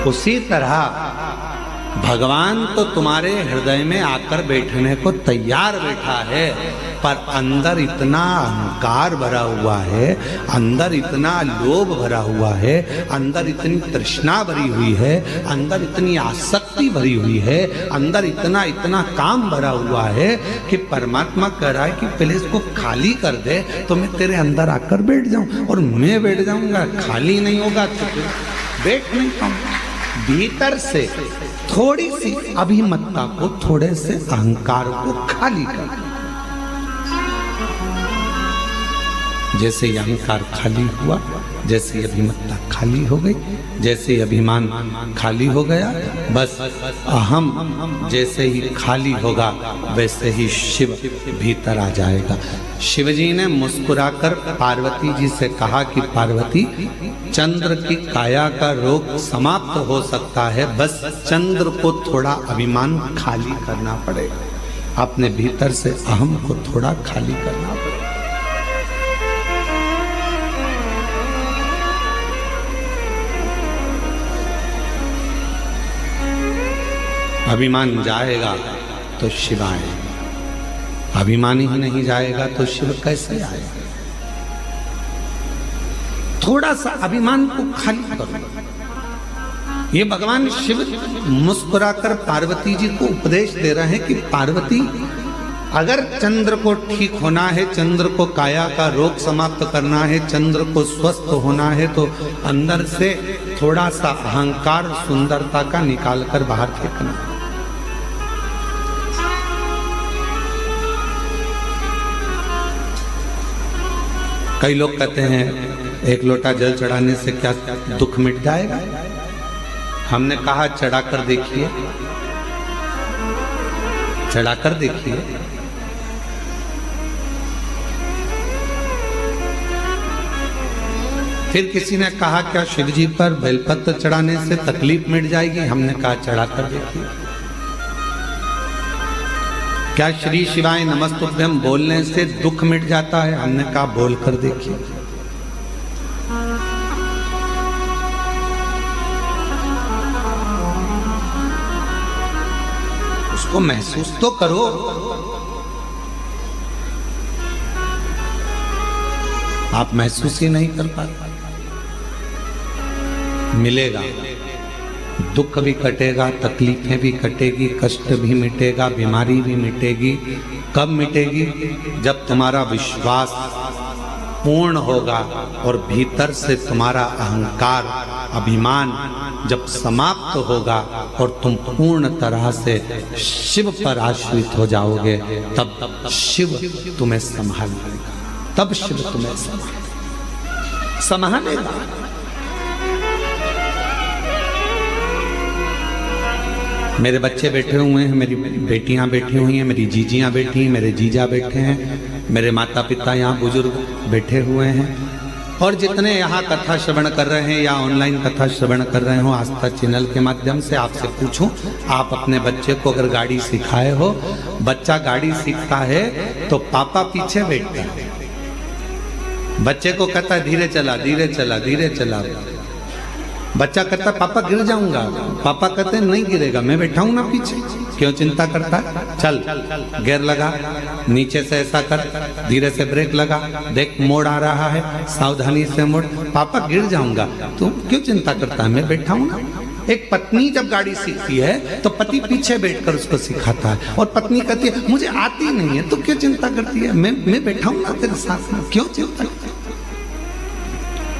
उसी तरह भगवान तो तुम्हारे हृदय में आकर बैठने को तैयार बैठा है, पर अंदर इतना अहंकार भरा हुआ है, अंदर इतना लोभ भरा हुआ है, अंदर इतनी तृष्णा भरी हुई है, अंदर इतनी आसक्ति भरी हुई है, अंदर इतना इतना काम भरा हुआ है कि परमात्मा कह रहा है कि पहले इसको खाली कर दे तो मैं तेरे अंदर आकर बैठ जाऊं, और मैं बैठ जाऊंगा, खाली नहीं होगा तो बैठ नहीं पाऊंगा। भीतर से थोड़ी सी अभिमत्ता को, थोड़े से अहंकार को खाली कर, जैसे ही अहंकार खाली हुआ, जैसे ही अभिमत्ता खाली हो गई, जैसे ही अभिमान खाली हो गया, बस अहम जैसे ही खाली होगा वैसे ही शिव भीतर आ जाएगा। शिव जी ने मुस्कुराकर पार्वती जी से कहा कि पार्वती, चंद्र की काया का रोग समाप्त हो सकता है, बस चंद्र को थोड़ा अभिमान खाली करना पड़ेगा, अपने भीतर से अहम को थोड़ा खाली करना पड़ेगा। अभिमान जाएगा तो शिव आएगा, अभिमान ही नहीं जाएगा तो शिव कैसे आएगा? थोड़ा सा अभिमान को खाली करो। ये भगवान शिव मुस्कुराकर पार्वती जी को उपदेश दे रहे हैं कि पार्वती, अगर चंद्र को ठीक होना है, चंद्र को काया का रोग समाप्त करना है, चंद्र को स्वस्थ होना है, तो अंदर से थोड़ा सा अहंकार सुंदरता का निकालकर बाहर फेंकना। कई लोग कहते हैं एक लोटा जल चढ़ाने से क्या दुख मिट जाएगा? हमने कहा चढ़ाकर देखिए, चढ़ाकर देखिए। फिर किसी ने कहा क्या शिव जी पर बेलपत्र चढ़ाने से तकलीफ मिट जाएगी? हमने कहा चढ़ाकर देखिए। क्या श्री शिवाय नमस्तुभ्यं बोलने से दुख मिट जाता है? हमने कहा बोलकर देखिए। उसको महसूस तो करो। आप महसूस ही नहीं कर पाते। मिलेगा, दुख भी कटेगा, तकलीफें भी कटेगी, कष्ट भी मिटेगा, बीमारी भी मिटेगी। कब मिटेगी? जब तुम्हारा विश्वास पूर्ण होगा और भीतर से तुम्हारा अहंकार, अभिमान जब समाप्त होगा और तुम पूर्ण तरह से शिव पर आश्रित हो जाओगे, तब शिव तुम्हें संभाल लेगा, तब शिव तुम्हें संभालेगा। मेरे बच्चे बैठे हुए हैं, मेरी बेटियां बैठी हुई हैं, मेरी जीजियां बैठी हैं, मेरे जीजा बैठे हैं, मेरे माता पिता यहाँ बुजुर्ग बैठे हुए हैं, और जितने यहाँ कथा श्रवण कर रहे हैं या ऑनलाइन कथा श्रवण कर रहे हो आस्था चैनल के माध्यम से, आपसे पूछूं, आप अपने बच्चे को अगर गाड़ी सिखाए हो, बच्चा गाड़ी सीखता है तो पापा पीछे बैठता है, बच्चे को कहता है धीरे चला, धीरे चला, धीरे चला। बच्चा कहता पापा गिर जाऊंगा, पापा कहते हैं नहीं गिरेगा, मैं बैठा हूं ना पीछे, क्यों चिंता करता है? चल गियर लगा, नीचे से ऐसा कर, धीरे से ब्रेक लगा, देख मोड़ आ रहा है, सावधानी से मोड़। पापा गिर जाऊंगा, तू क्यों चिंता करता है? मैं बैठा हूं ना। एक पत्नी जब गाड़ी सीखती है तो पति पीछे बैठकर उसको सिखाता है, और पत्नी कहती है मुझे आती नहीं है, तो क्यों चिंता करती है? मैं बैठा हूं ना तेरे साथ में, क्यों चिंता करती है?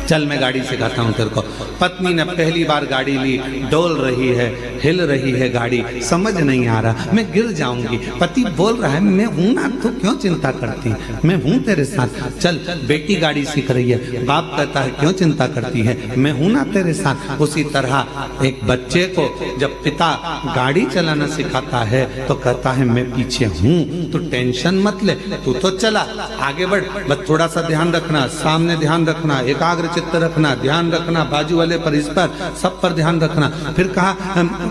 चल मैं गाड़ी सिखाता हूं तेरे को। पत्नी ने पहली बार गाड़ी ली, डोल रही है, हिल रही है गाड़ी, समझ नहीं आ रहा, मैं गिर जाऊंगी। पति बोल रहा है मैं हूं ना, तो क्यों चिंता करती, मैं हूं तेरे साथ। चल बेटी गाड़ी सीख रही है, बाप कहता है क्यों चिंता करती है, मैं हूं ना तेरे साथ। उसी तरह एक बच्चे को जब पिता गाड़ी चलाना सिखाता है तो कहता है मैं पीछे हूं, तो टेंशन मत ले, तू तो चला, आगे बढ़, बस थोड़ा सा ध्यान रखना, सामने ध्यान रखना, एकाग्र चित्त रखना, ध्यान रखना, बाजू वाले पर, इस पर, सब पर ध्यान रखना। फिर कहा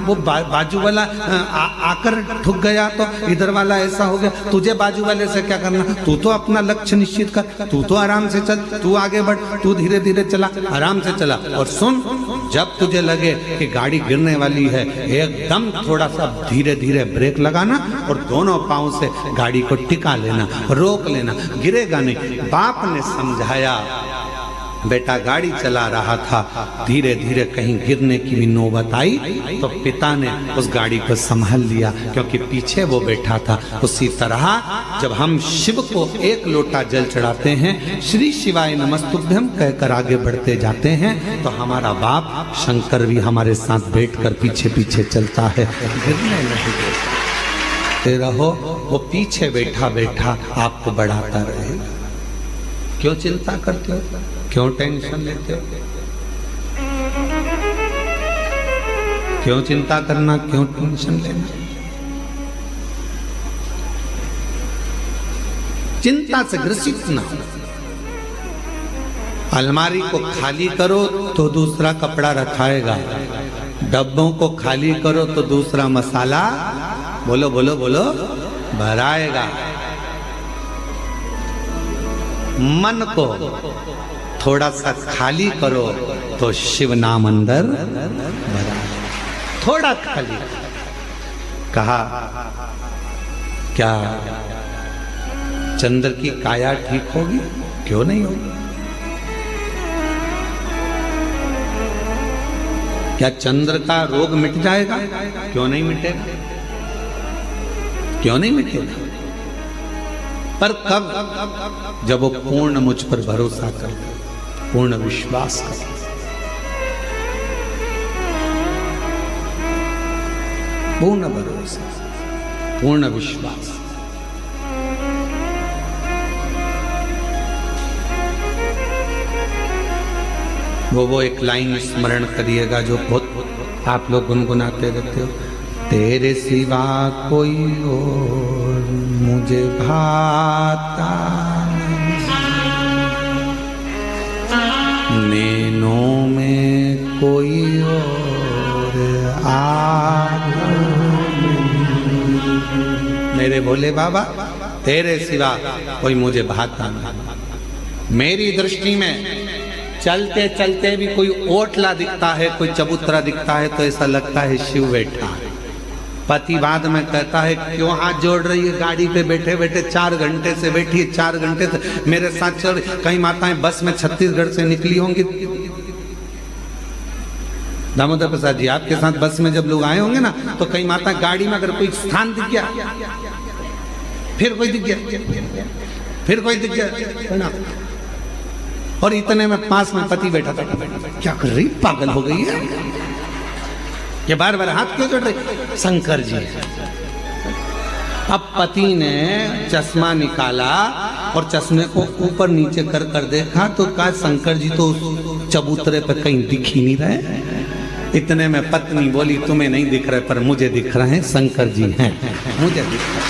वो बाजू वाला आकर ठुक गया तो इधर वाला ऐसा हो गया, तुझे बाजू वाले से क्या करना, तू तो अपना लक्ष्य निश्चित कर, तू तो आराम से चल, तू आगे बढ़, तू धीरे धीरे चला, आराम से चला। और सुन, जब तुझे लगे कि गाड़ी गिरने वाली है, एकदम थोड़ा सा धीरे धीरे ब्रेक लगाना और दोनों पांव से गाड़ी को टिका लेना, रोक लेना, गिरेगा नहीं। बाप ने समझाया, बेटा गाड़ी चला रहा था, धीरे धीरे कहीं गिरने की भी नौबत आई तो पिता ने उस गाड़ी को संभाल लिया, क्योंकि पीछे वो बैठा था। उसी तरह जब हम शिव को एक लोटा जल चढ़ाते हैं, श्री शिवाय नमस्तुभ्यं कहकर आगे बढ़ते जाते हैं, तो हमारा बाप शंकर भी हमारे साथ बैठकर पीछे पीछे चलता है, गिरने नहीं देते रहो। वो पीछे बैठा बैठा आपको बढ़ाता रहेगा। क्यों चिंता करते हो, क्यों टेंशन लेते हो, क्यों चिंता करना, क्यों टेंशन लेना। चिंता से ग्रसित ना हो। अलमारी को खाली करो तो दूसरा कपड़ा रखाएगा, डब्बों को खाली करो तो दूसरा मसाला, बोलो बोलो बोलो, भराएगा। मन को थोड़ा सा खाली करो तो शिव नाम अंदर भरा। थोड़ा खाली कहा, क्या चंद्र की काया ठीक होगी? क्यों नहीं होगी? क्या चंद्र का रोग मिट जाएगा? क्यों नहीं मिटेगा? क्यों नहीं मिटेगा? पर कब? जब वो पूर्ण मुझ पर भरोसा कर, पूर्ण विश्वास कर। पूर्ण भरोसा, पूर्ण विश्वास। वो एक लाइन स्मरण करिएगा जो बहुत आप लोग गुनगुनाते रहते हो। तेरे सिवा कोई और मुझे भाता नहीं, नैनों में कोई और आगा नहीं। मेरे भोले बाबा, तेरे सिवा कोई मुझे भाता नहीं। मेरी दृष्टि में चलते चलते भी कोई ओटला दिखता है, कोई चबूतरा दिखता है तो ऐसा लगता है शिव बैठा है। पति बाद में कहता है क्यों हाथ जोड़ रही है, गाड़ी पे बैठे बैठे 4 घंटे से बैठी है, 4 घंटे से मेरे साथ चल। कई माताएं बस में छत्तीसगढ़ से निकली होंगी। दामोदर प्रसाद जी, आपके साथ बस में जब लोग आए होंगे ना, तो कई माता गाड़ी में अगर कोई स्थान दिख गया, फिर कोई दिख गया, फिर कोई दिख गया, और इतने में पास में पति बैठा था। क्या कर रही, पागल हो गई है, ये बार बार हाथ क्यों जोड़ रही? शंकर जी। अब पति ने चश्मा निकाला और चश्मे को ऊपर नीचे कर कर देखा तो कहा शंकर जी तो चबूतरे पर कहीं दिख ही नहीं रहे। इतने में पत्नी बोली तुम्हें नहीं दिख रहे पर मुझे दिख रहे हैं, शंकर जी हैं, मुझे दिख रहे,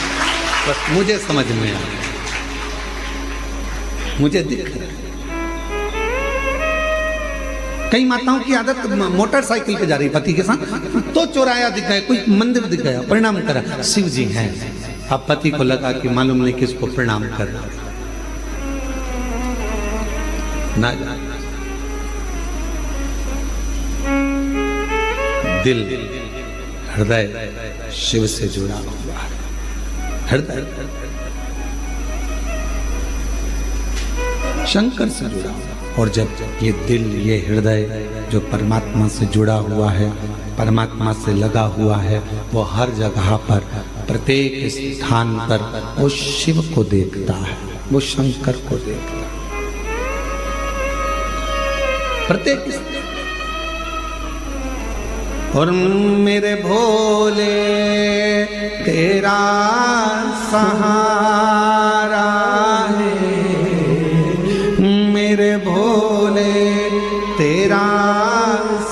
बस मुझे समझ में आ, मुझे दिख रहे। कई माताओं की आदत मोटरसाइकिल पे जा रही पति के साथ, तो चौराया दिख गया, कोई मंदिर दिख गया, प्रणाम करा, शिव जी हैं। अब पति को लगा कि मालूम नहीं किसको प्रणाम कर ना। दिल, हृदय शिव से जुड़ा हुआ है, हृदय शंकर से जुड़ा हुआ। और जब ये दिल, ये हृदय जो परमात्मा से जुड़ा हुआ है, परमात्मा से लगा हुआ है, वो हर जगह पर, प्रत्येक स्थान पर वो शिव को देखता है, वो शंकर को देखता है। प्रत्येक और मेरे भोले तेरा सहारा है, मेरे भोले तेरा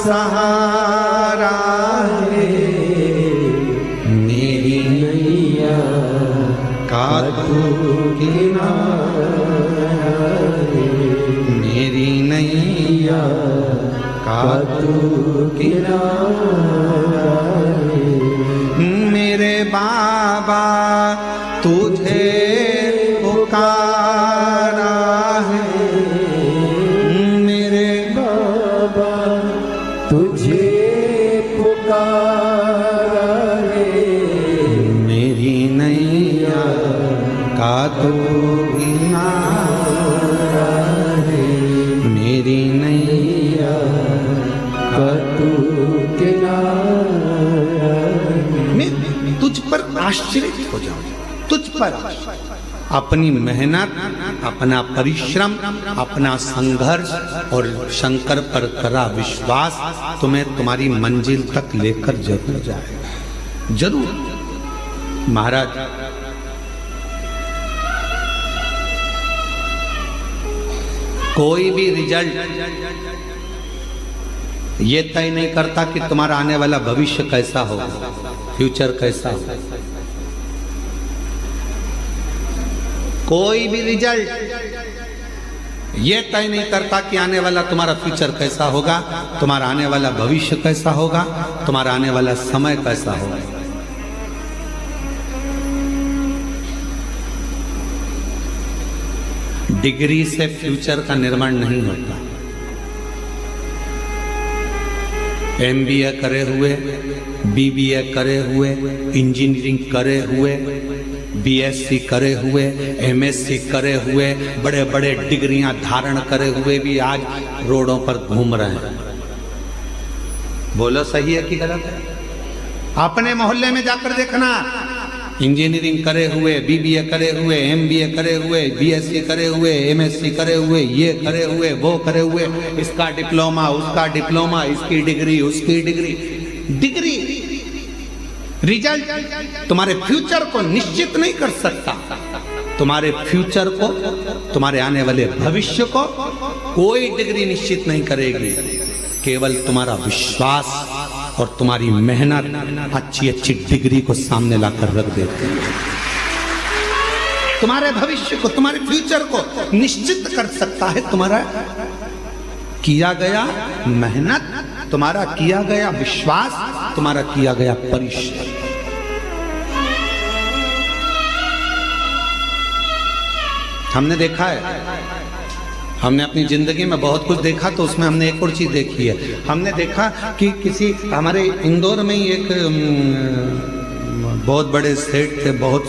सहारा है, मेरी नैया का तू किनारा, मेरी नैया का तू किनारा है। मेरे बाबा तुझे पुकारा है, मेरे बाबा तुझे पुकारा है। मेरी नैया का तू किनारा है, मेरी नैया का तू किनारा है। मैं तुझ पर आश्रित हो जाऊं, तुझ पर अपनी मेहनत, अपना परिश्रम, अपना संघर्ष और शंकर पर करा विश्वास तुम्हें तुम्हारी मंजिल तक लेकर जरूर जाएगा, जरूर। महाराज कोई भी रिजल्ट ये तय नहीं करता कि तुम्हारा आने वाला भविष्य कैसा होगा, फ्यूचर कैसा होगा। कोई भी रिजल्ट ये तय नहीं करता कि आने वाला तुम्हारा फ्यूचर कैसा होगा, तुम्हारा आने वाला भविष्य कैसा होगा, तुम्हारा आने वाला समय कैसा होगा। डिग्री से फ्यूचर का निर्माण नहीं होता। MBA करे हुए, BBA करे हुए, इंजीनियरिंग करे हुए, BSc करे हुए, MSc करे हुए, बड़े बड़े डिग्रियां धारण करे हुए भी आज रोडों पर घूम रहे हैं। बोलो सही है कि गलत है? अपने मोहल्ले में जाकर देखना, इंजीनियरिंग करे हुए, BBA करे हुए, MBA करे हुए, BSc करे हुए, MSc करे हुए, ये करे हुए, वो करे हुए, इसका डिप्लोमा, उसका डिप्लोमा, इसकी डिग्री, उसकी डिग्री। डिग्री रिजल्ट तुम्हारे फ्यूचर को निश्चित नहीं कर सकता। तुम्हारे फ्यूचर को, तुम्हारे आने वाले भविष्य को कोई डिग्री निश्चित नहीं करेगी। केवल तुम्हारा विश्वास और तुम्हारी मेहनत अच्छी अच्छी डिग्री को सामने लाकर रख देती है। तुम्हारे भविष्य को, तुम्हारे फ्यूचर को निश्चित कर सकता है तुम्हारा किया गया मेहनत, तुम्हारा किया गया विश्वास, तुम्हारा किया गया परिश्रम। हमने देखा है, हमने अपनी जिंदगी में बहुत कुछ देखा, तो उसमें हमने एक और चीज देखी है। हमने देखा कि किसी हमारे इंदौर में ही एक बहुत बड़े सेठ थे, बहुत